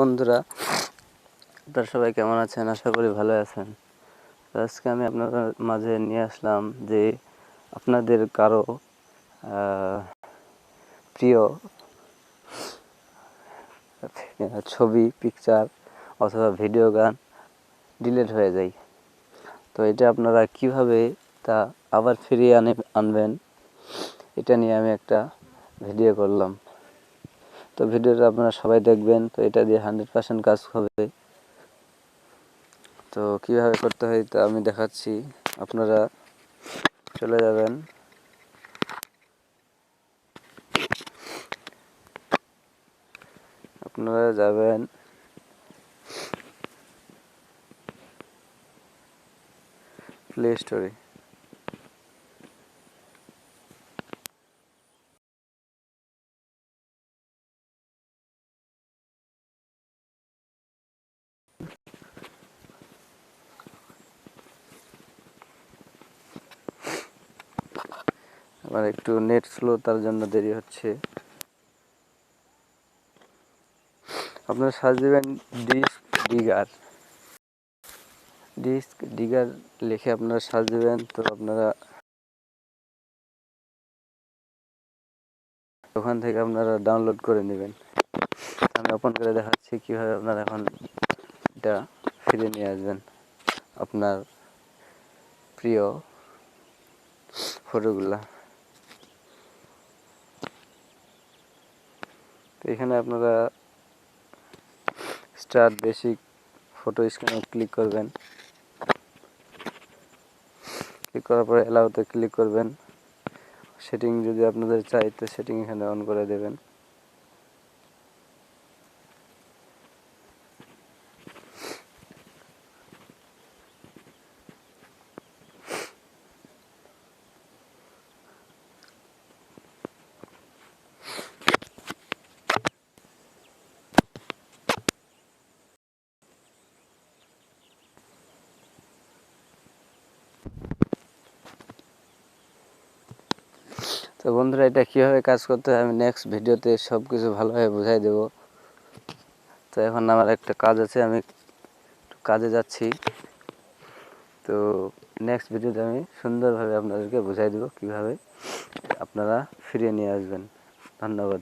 বন্ধুরা, আপনারা সবাই কেমন আছেন? আশা করি ভালো আছেন। আজকে আমি আপনাদের মাঝে নিয়ে আসলাম যে আপনাদের কারো প্রিয় ছবি, পিকচার অথবা ভিডিও গান ডিলিট হয়ে যায়। তো এটা আপনারা কিভাবে তা আবার ফিরিয়ে আনবেন, এটা নিয়ে আমি একটা ভিডিও করলাম। তো ভিডিওটা আপনারা সবাই দেখবেন। তো এটা দিয়ে 100% কাজ হবে। তো কিভাবে করতে হয় তা আমি দেখাচ্ছি। আপনারা চলে যাবেন প্লে স্টোরে। আমার একটু নেট স্লো, তার জন্য দেরি হচ্ছে। আপনারা সার্চ দেবেন ডিস্ক ডিগার লিখে আপনারা সার্চ দেবেন। তো আপনারা ওখান থেকে আপনারা ডাউনলোড করে নেবেন। আমি ওপেন করে দেখাচ্ছি কীভাবে আপনারা এখন এটা ফিরিয়ে নিয়ে আসবেন আপনার প্রিয় ফটোগুলা। তো এখানে আপনারা স্টার্ট বেসিক ফটো স্ক্যানে ক্লিক করবেন। ক্লিক করার পরে অ্যালাউতে ক্লিক করবেন। সেটিং যদি আপনাদের চাই তো সেটিং এখানে অন করে দেবেন। তো বন্ধুরা, এটা কীভাবে কাজ করতে হয় আমি নেক্সট ভিডিওতে সব কিছু ভালোভাবে বুঝাই দেব। তো এখন আমার একটা কাজ আছে, আমি কাজে যাচ্ছি। তো নেক্সট ভিডিওতে আমি সুন্দরভাবে আপনাদেরকে বুঝাই দেব কীভাবে আপনারা ফিরিয়ে নিয়ে আসবেন। ধন্যবাদ।